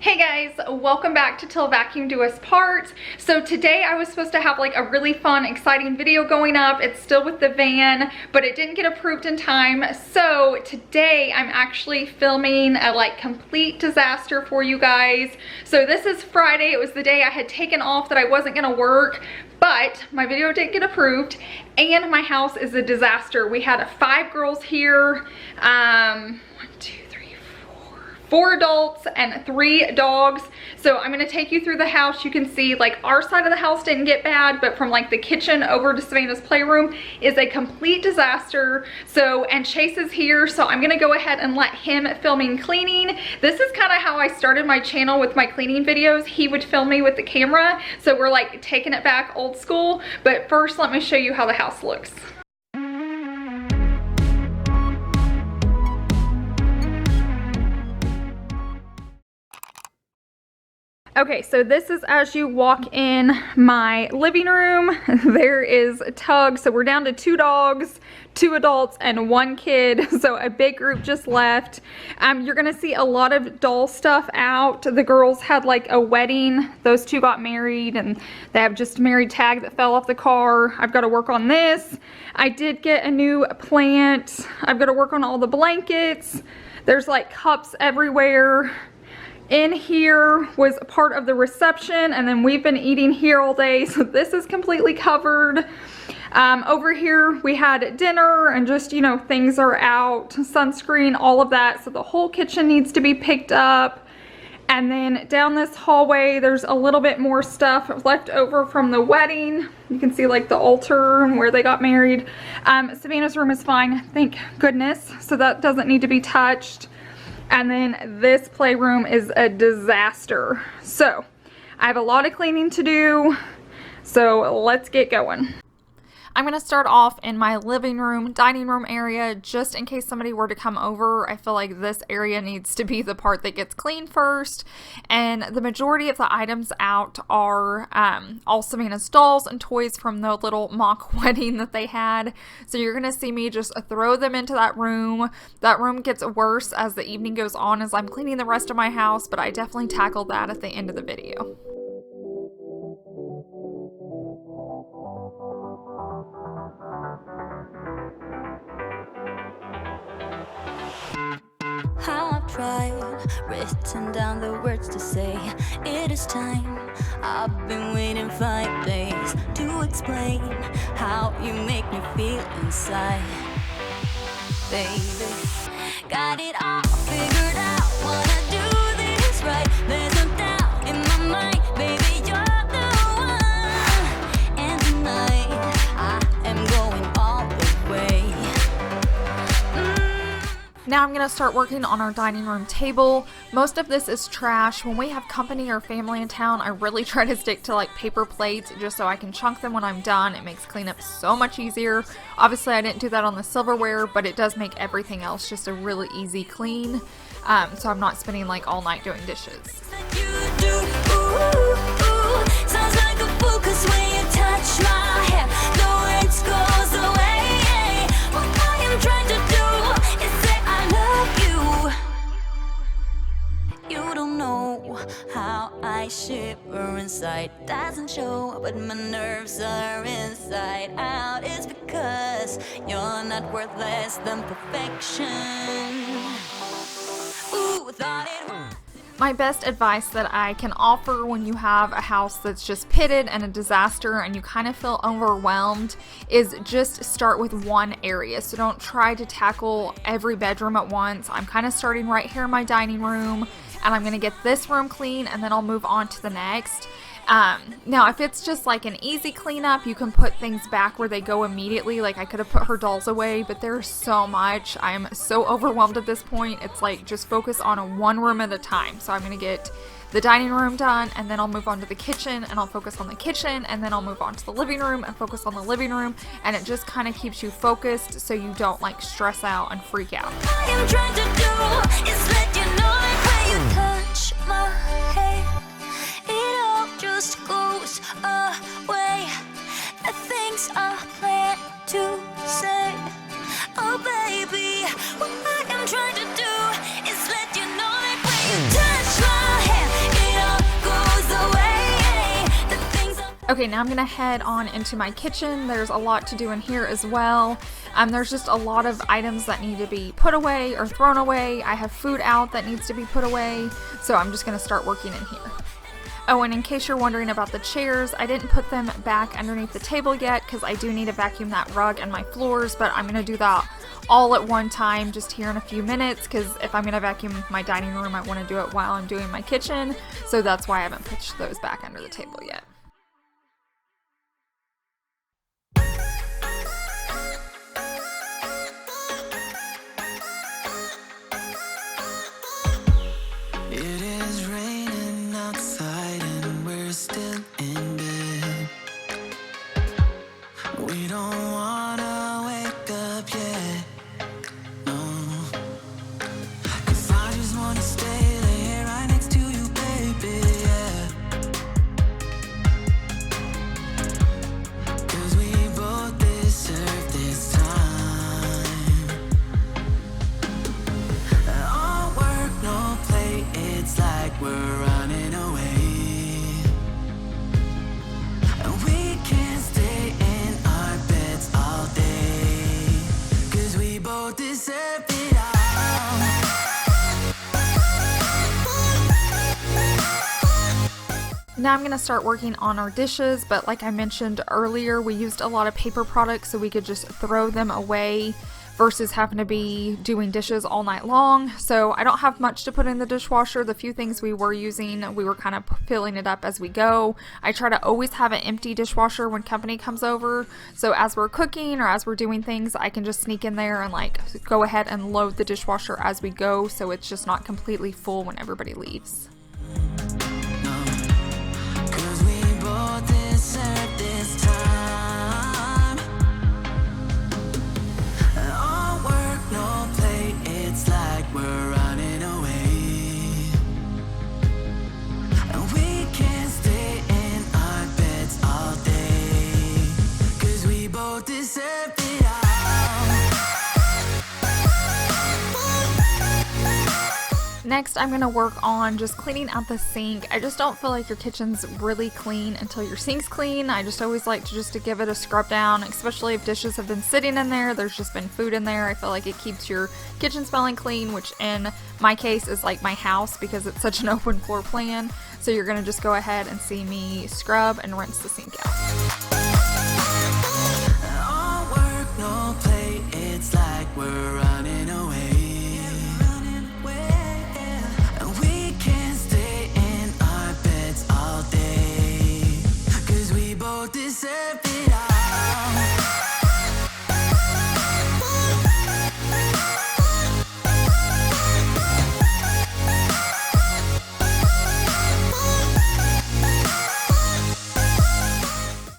Hey guys, welcome back to Till Vacuum Do Us Part. So today I was supposed to have like a really fun, exciting video going up. It's still with the van, but it didn't get approved in time. So today I'm actually filming a like complete disaster for you guys. So this is Friday. It was the day I had taken off that I wasn't gonna work, but my video didn't get approved and my house is a disaster. We had 5 girls here, 4 adults and 3 dogs. So I'm gonna take you through the house. You can see like our side of the house didn't get bad, but from like the kitchen over to Savannah's playroom is a complete disaster. So, and Chase is here, so I'm gonna go ahead and let him filming cleaning. This is kind of how I started my channel with my cleaning videos. He would film me with the camera. So we're like taking it back old school. But first, let me show you how the house looks. Okay, so this is as you walk in my living room. There is Tug. So we're down to 2 dogs, 2 adults, and 1 kid. So a big group just left. You're gonna see a lot of doll stuff out. The girls had like a wedding. Those 2 got married and they have just a married tag that fell off the car. I've got to work on this. I did get a new plant. I've got to work on all the blankets. There's like cups everywhere. In here was a part of the reception, and then we've been eating here all day, so this is completely covered. Over here we had dinner and just, you know, things are out, sunscreen, all of that, so the whole kitchen needs to be picked up. And then down this hallway there's a little bit more stuff left over from the wedding. You can see like the altar and where they got married. Savannah's room is fine, thank goodness, so that doesn't need to be touched. And then this playroom is a disaster. So I have a lot of cleaning to do, so let's get going. I'm gonna start off in my living room, dining room area, just in case somebody were to come over. I feel like this area needs to be the part that gets cleaned first. And the majority of the items out are all Savannah's dolls and toys from the little mock wedding that they had. So you're gonna see me just throw them into that room. That room gets worse as the evening goes on as I'm cleaning the rest of my house, but I definitely tackled that at the end of the video. I've tried, written down the words to say it is time. I've been waiting 5 days to explain how you make me feel inside. Baby, got it all figured out, wanna do this right. There's no doubt in my mind, baby, you're the one. And tonight I am going all the way. Now I'm going to start working on our dining room table. Most of this is trash. When we have company or family in town, I really try to stick to like paper plates just so I can chunk them when I'm done. It makes cleanup so much easier. Obviously I didn't do that on the silverware, but it does make everything else just a really easy clean. So I'm not spending like all night doing dishes. Sounds like a focus when you touch my hair. The words goes away. What I am trying to do is say I love you. You don't know how I shiver inside. Doesn't show, but my nerves are inside out. It's because you're not worth less than perfection. Ooh, thought it was. My best advice that I can offer when you have a house that's just pitted and a disaster and you kind of feel overwhelmed is just start with one area. So don't try to tackle every bedroom at once. I'm kind of starting right here in my dining room and I'm going to get this room clean and then I'll move on to the next. Now if it's just like an easy cleanup, you can put things back where they go immediately. Like I could have put her dolls away, but there's so much. I'm so overwhelmed at this point. It's like just focus on one room at a time. So I'm going to get the dining room done and then I'll move on to the kitchen and I'll focus on the kitchen and then I'll move on to the living room and focus on the living room, and it just kind of keeps you focused so you don't like stress out and freak out. I am trying to do is let you know when you touch my hair. It all just goes away. The things I plan to say. Oh baby, what I am trying to do is let you know that when you touch my hair. Okay, now I'm gonna head on into my kitchen. There's a lot to do in here as well. There's just a lot of items that need to be put away or thrown away. I have food out that needs to be put away, so I'm just gonna start working in here. Oh, and in case you're wondering about the chairs, I didn't put them back underneath the table yet because I do need to vacuum that rug and my floors, but I'm gonna do that all at one time just here in a few minutes, because if I'm gonna vacuum my dining room, I wanna do it while I'm doing my kitchen, so that's why I haven't pushed those back under the table yet. It is raining outside and we're still in bed. We don't wanna wake up yet, no. 'Cause I just wanna stay there right next to you, baby, yeah. 'Cause we both deserve this time. All work, no play, it's like we're running away. And we can't stay in our beds all day. 'Cause we both deserve it all. Now I'm going to start working on our dishes, but like I mentioned earlier, we used a lot of paper products so we could just throw them away versus having to be doing dishes all night long. So I don't have much to put in the dishwasher. The few things we were using, we were kind of filling it up as we go. I try to always have an empty dishwasher when company comes over. So as we're cooking or as we're doing things, I can just sneak in there and like go ahead and load the dishwasher as we go, so it's just not completely full when everybody leaves. 'Cause we both deserve this time. All work, no play, it's like we're running away. And we can't stay in our beds all day. 'Cause we both deserve it all. Next, I'm going to work on just cleaning out the sink. I just don't feel like your kitchen's really clean until your sink's clean. I just always like to give it a scrub down, especially if dishes have been sitting in there. There's just been food in there. I feel like it keeps your kitchen smelling clean, which in my case is like my house because it's such an open floor plan. So you're going to just go ahead and see me scrub and rinse the sink out. All work, no play, it's like we're running away. And we can't stay in our beds all day. 'Cause we both deserve it all.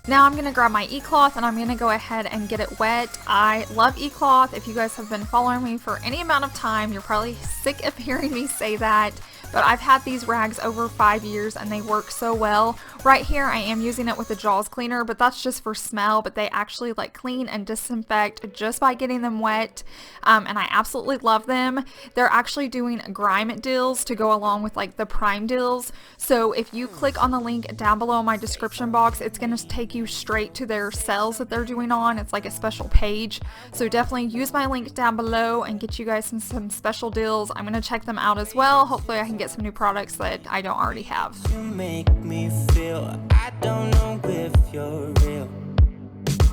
Now I'm going to grab my e-cloth and I'm going to go ahead and get it wet. I love e-cloth. If you guys have been following me for any amount of time, you're probably sick of hearing me say that. But I've had these rags over 5 years and they work so well. Right here I am using it with a Jaws cleaner, but that's just for smell, but they actually like clean and disinfect just by getting them wet. And I absolutely love them. They're actually doing grime deals to go along with like the prime deals. So if you click on the link down below in my description box, it's going to take you straight to their sales that they're doing on. It's like a special page. So definitely use my link down below and get you guys some special deals. I'm going to check them out as well. Hopefully I can get some new products that I don't already have. You make me feel, I don't know if you're real.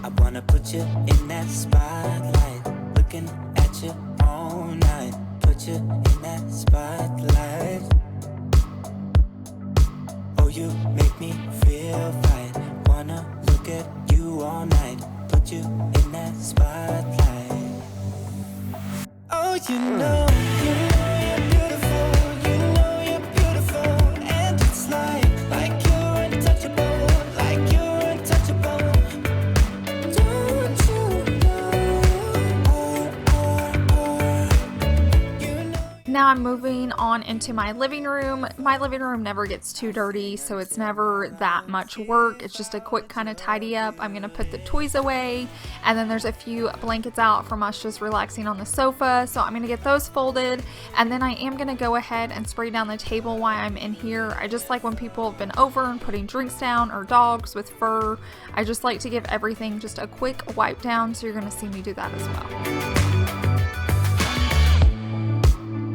I wanna put you in that spotlight, looking at you all night. Put you in that spotlight. Oh, you make me feel right. Wanna look at you all night. Put you in that spotlight. Oh, you know you're beautiful. You know you're beautiful, and it's like you're untouchable, like you're untouchable. Don't you know? You know. Now I'm moving on into my living room. My living room never gets too dirty, so it's never that much work. It's just a quick kind of tidy up. I'm gonna put the toys away, and then there's a few blankets out from us just relaxing on the sofa, so I'm gonna get those folded, and then I am gonna go ahead and spray down the table while I'm in here. I just like when people have been over and putting drinks down, or dogs with fur. I just like to give everything just a quick wipe down, so you're gonna see me do that as well.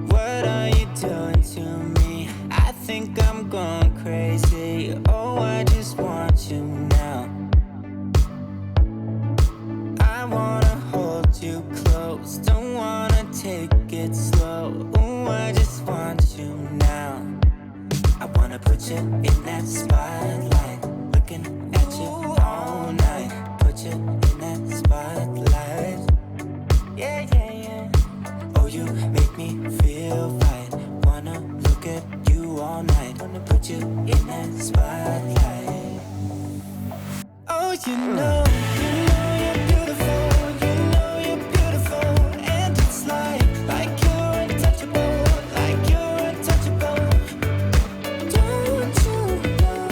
What are you doing to me? I think I'm going crazy. Oh, I just want you now. I wanna hold you close, don't wanna take it slow. Oh, I just want you now. I wanna put you in that spotlight, looking at you all night. Put you in that spotlight. Yeah, yeah, yeah. Oh, you make me feel right. Wanna look at you all night. Wanna put you in that spotlight. Oh, you know you're beautiful. You know you're beautiful. And it's like you're untouchable. Like you're untouchable. Don't you know?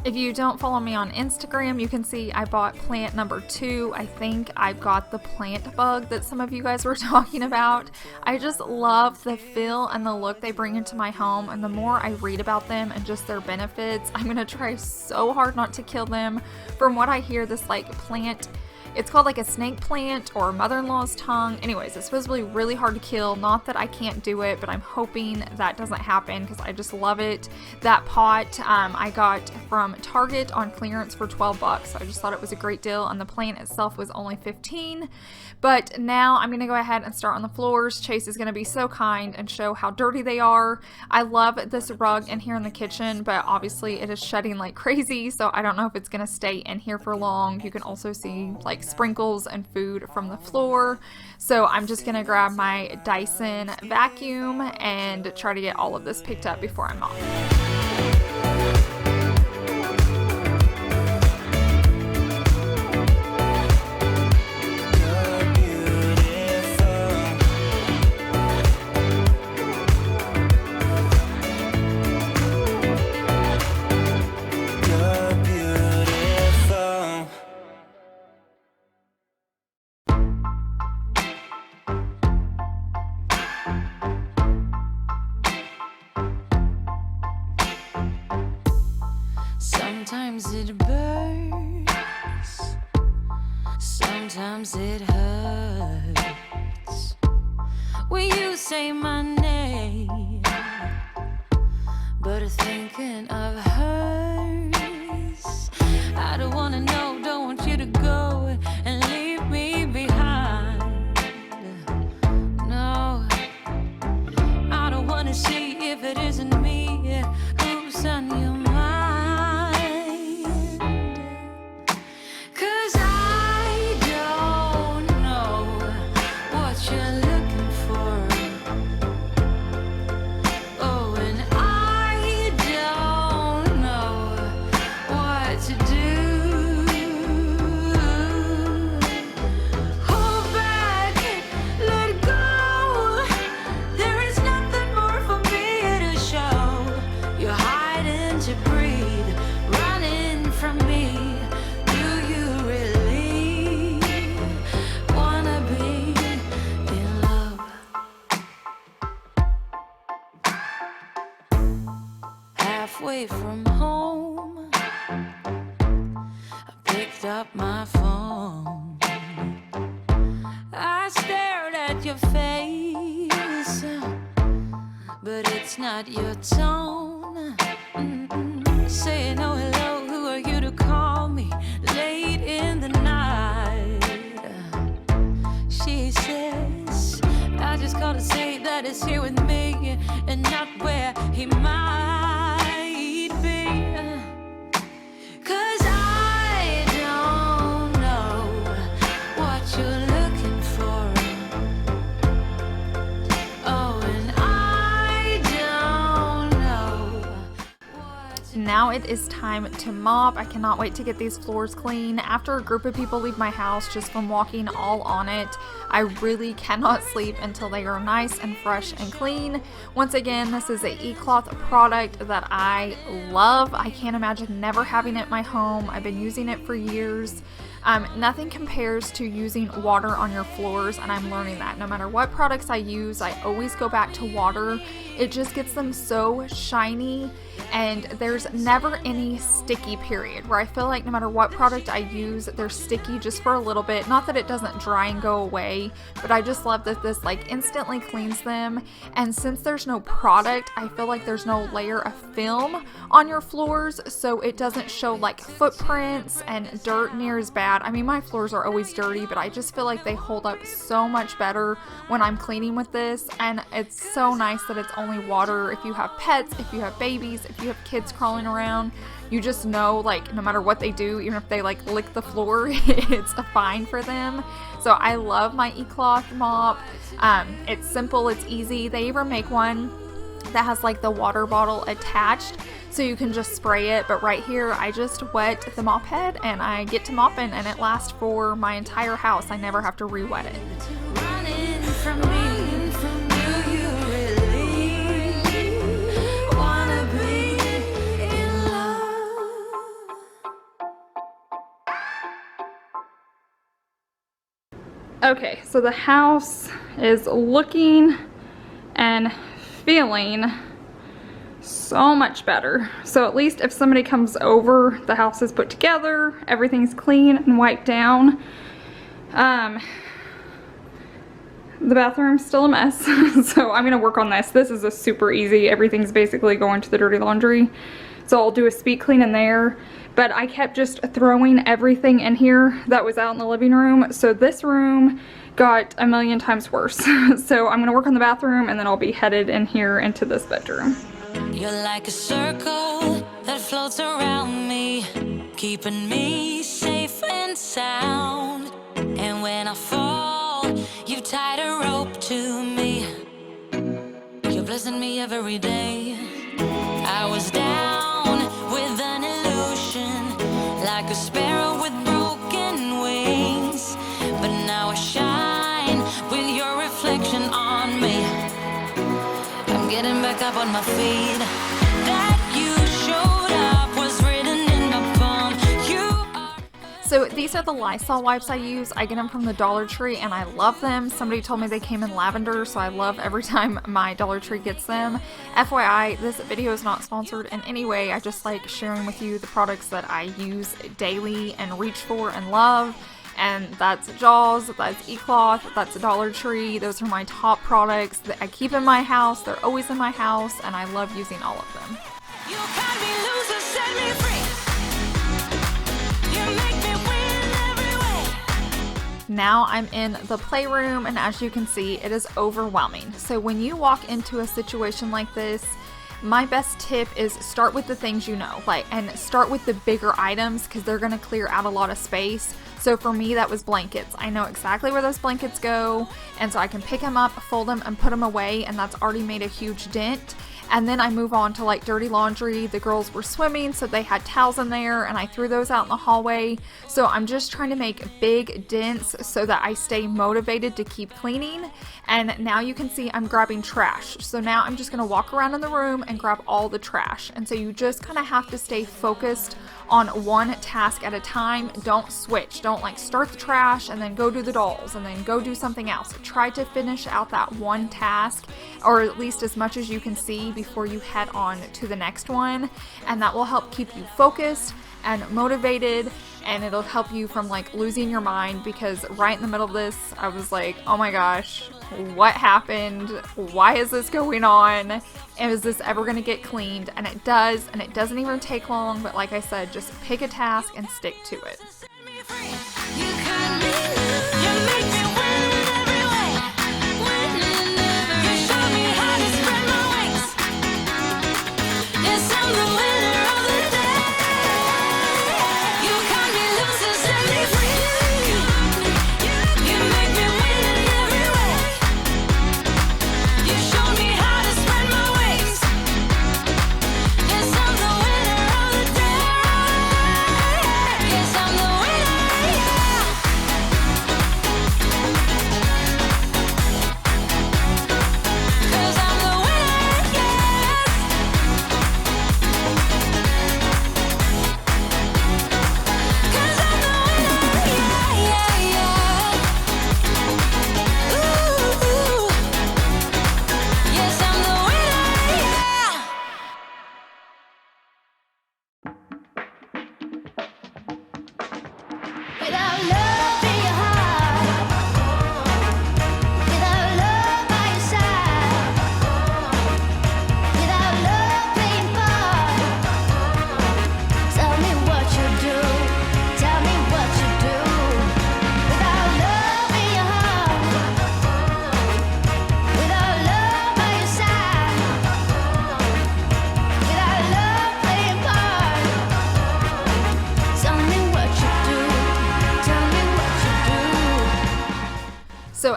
If you don't follow me on Instagram, you can see I bought plant number 2. I think I've got the plant bug that some of you guys were talking about. I just love the feel and the look they bring into my home, and the more I read about them and just their benefits, I'm gonna try so hard not to kill them. From what I hear, this like plant, it's called like a snake plant or mother-in-law's tongue. Anyways, it's supposedly really hard to kill. Not that I can't do it, but I'm hoping that doesn't happen because I just love it. That pot I got from Target on clearance for $12. So I just thought it was a great deal, and the plant itself was only $15. But now I'm gonna go ahead and start on the floors. Chase is gonna be so kind and show how dirty they are. I love this rug in here in the kitchen, but obviously it is shedding like crazy, so I don't know if it's gonna stay in here for long. You can also see like sprinkles and food from the floor. So I'm just gonna grab my Dyson vacuum and try to get all of this picked up before I'm off. Sometimes it burns, sometimes it hurts when you say my name, but thinking of hers, I don't wanna know, don't want you to go and leave me behind. No, I don't wanna see if it isn't me who's on your mind. Halfway from home, I picked up my phone. I stared at your face, but it's not your tone. Saying oh hello, who are you to call me late in the night? She says I just called to say that it's here with me and not where he might be. 'Cause I don't know what you're looking for. Oh, and I don't know what Now it is time to mop. I cannot wait to get these floors clean. After a group of people leave my house just from walking all on it, I really cannot sleep until they are nice and fresh and clean. Once again, this is a eCloth product that I love. I can't imagine never having it in my home. I've been using it for years. Nothing compares to using water on your floors, and I'm learning that. No matter what products I use, I always go back to water. It just gets them so shiny, and there's never any sticky period where I feel like no matter what product I use, they're sticky just for a little bit. Not that it doesn't dry and go away, but I just love that this like instantly cleans them. And since there's no product, I feel like there's no layer of film on your floors, so it doesn't show like footprints and dirt near as bad. I mean, my floors are always dirty, but I just feel like they hold up so much better when I'm cleaning with this. And it's so nice that it's only water. If you have pets, if you have babies, if you have kids crawling around, you just know like no matter what they do, even if they like lick the floor, it's fine for them. So I love my eCloth mop. It's simple, it's easy. They even make one that has like the water bottle attached, so you can just spray it. But right here, I just wet the mop head and I get to mopping, and it lasts for my entire house. I never have to re-wet it. Running from me, do you really wanna be in love? Okay, so the house is looking and feeling so much better. So at least if somebody comes over, the house is put together, everything's clean and wiped down. The bathroom's still a mess, so I'm gonna work on this. This is a super easy, everything's basically going to the dirty laundry. So I'll do a speed clean in there, but I kept just throwing everything in here that was out in the living room. So this room got a million times worse. So I'm gonna work on the bathroom, and then I'll be headed in here into this bedroom. You're like a circle that floats around me, keeping me safe and sound. And when I fall, you tied a rope to me. You're blessing me every day. I was down with an illusion, like a sparrow with broken wings. But now I shine with your reflection on me. I'm getting back up on my feet. That you showed up was written in my palm. So these are the Lysol wipes I use. I get them from the Dollar Tree and I love them. Somebody told me they came in lavender, so I love every time my Dollar Tree gets them. FYI, this video is not sponsored in any way. I just like sharing with you the products that I use daily and reach for and love. And that's Jaws, that's eCloth, that's Dollar Tree. Those are my top products that I keep in my house. They're always in my house, and I love using all of them. You got me loose and set me free. You make me win every way. Now I'm in the playroom, and as you can see, it is overwhelming. So when you walk into a situation like this, my best tip is start with the things you know, and start with the bigger items, because they're gonna clear out a lot of space. So for me, that was blankets. I know exactly where those blankets go, and so I can pick them up, fold them, and put them away, and that's already made a huge dent. And then I move on to like dirty laundry. The girls were swimming, so they had towels in there, and I threw those out in the hallway. So I'm just trying to make big dents so that I stay motivated to keep cleaning. And now you can see I'm grabbing trash. So now I'm just gonna walk around in the room and grab all the trash. And so you just kind of have to stay focused on one task at a time. Don't switch. Don't like start the trash and then go do the dolls and then go do something else. Try to finish out that one task, or at least as much as you can see before you head on to the next one. And that will help keep you focused and motivated, and it'll help you from like losing your mind, because right in the middle of this, I was like, oh my gosh, what happened? Why is this going on? And is this ever going to get cleaned? And it does, and it doesn't even take long, but like I said, just pick a task and stick to it. You got me loose. You make me win every way. You show me how to spread my wings. Yes, I'm the winner of the day. You got me loose and set me free. You make me win in every way. You show me how to spread my wings. Yes, I'm the winner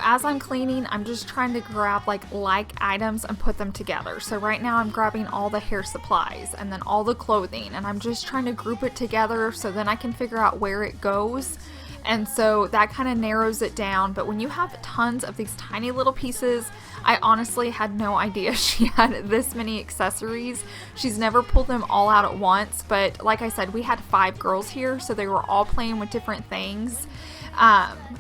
as I'm cleaning, I'm just trying to grab like items and put them together. So right now I'm grabbing all the hair supplies and then all the clothing, and I'm just trying to group it together so then I can figure out where it goes. And so that kind of narrows it down. But when you have tons of these tiny little pieces, I honestly had no idea she had this many accessories. She's never pulled them all out at once, but like I said, we had 5 girls here, so they were all playing with different things.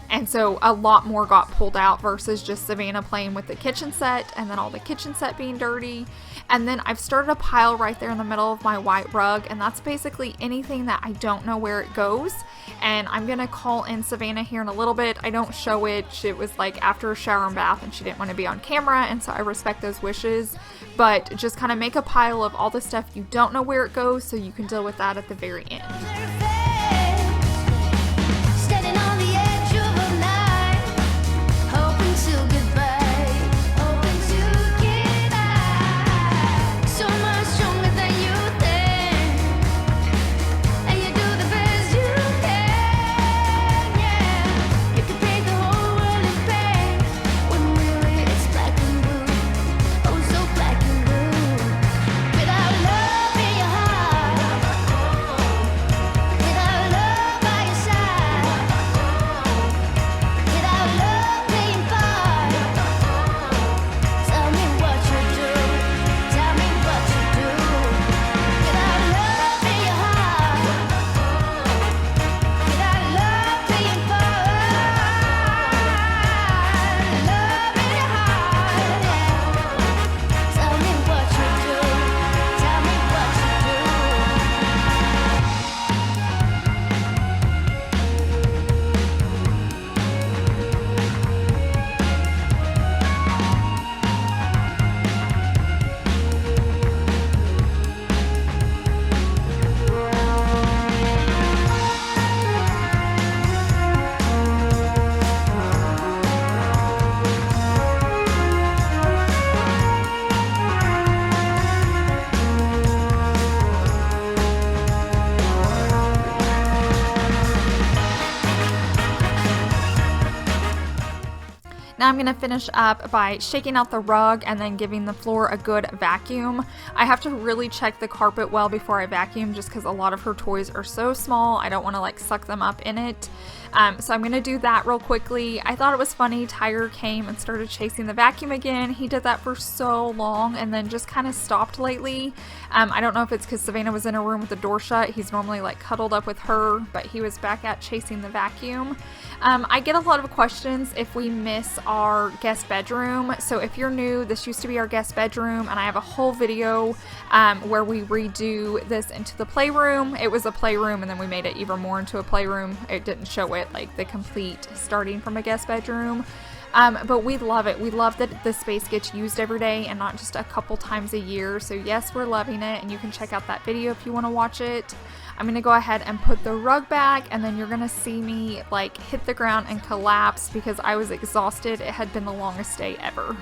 And so a lot more got pulled out versus just Savannah playing with the kitchen set and then all the kitchen set being dirty. And then I've started a pile right there in the middle of my white rug, and that's basically anything that I don't know where it goes. And I'm gonna call in Savannah here in a little bit. I don't show it. It was like after a shower and bath and she didn't want to be on camera, and so I respect those wishes. But just kind of make a pile of all the stuff you don't know where it goes so you can deal with that at the very end. Standing on the edge of a night, hoping to get by, hoping to get by. So much stronger than you think, and you do the best you can. Yeah, you can paint the whole world in pain when really it's black and blue. Oh, so black and blue. Without love in your heart, without love by your side, without love being part. Tell me what you do, tell me what you do. Without love in your heart, without love being part. Love in your heart, yeah. Tell me what you do, tell me what you do. Now I'm going to finish up by shaking out the rug and then giving the floor a good vacuum. I have to really check the carpet well before I vacuum just because a lot of her toys are so small. I don't want to like suck them up in it. So I'm going to do that real quickly. I thought it was funny. Tyler came and started chasing the vacuum again. He did that for so long and then just kind of stopped lately. I don't know if it's because Savannah was in her room with the door shut. He's normally like cuddled up with her, but he was back at chasing the vacuum. I get a lot of questions if we miss our guest bedroom. So if you're new, this used to be our guest bedroom, and I have a whole video where we redo this into the playroom. It was a playroom and then we made it even more into a playroom. It didn't show it like the complete starting from a guest bedroom. But we love it. We love that the space gets used every day and not just a couple times a year. So yes, we're loving it, and you can check out that video if you want to watch it. I'm going to go ahead and put the rug back, and then you're going to see me like hit the ground and collapse because I was exhausted. It had been the longest day ever.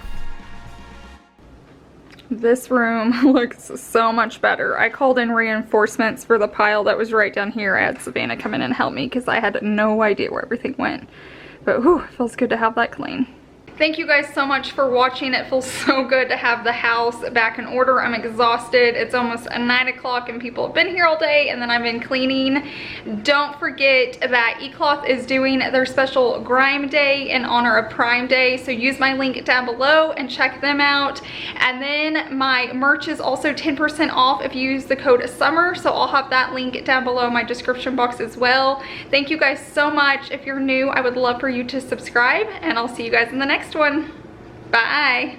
This room looks so much better. I called in reinforcements for the pile that was right down here. I had Savannah come in and help me because I had no idea where everything went. But whew, it feels good to have that clean. Thank you guys so much for watching. It feels so good to have the house back in order. I'm exhausted. It's almost 9 o'clock and people have been here all day, and then I've been cleaning. Don't forget that eCloth is doing their special Grime Day in honor of Prime Day, so use my link down below and check them out. And then my merch is also 10% off if you use the code SUMMER, so I'll have that link down below in my description box as well. Thank you guys so much. If you're new, I would love for you to subscribe, and I'll see you guys in the next one. Bye.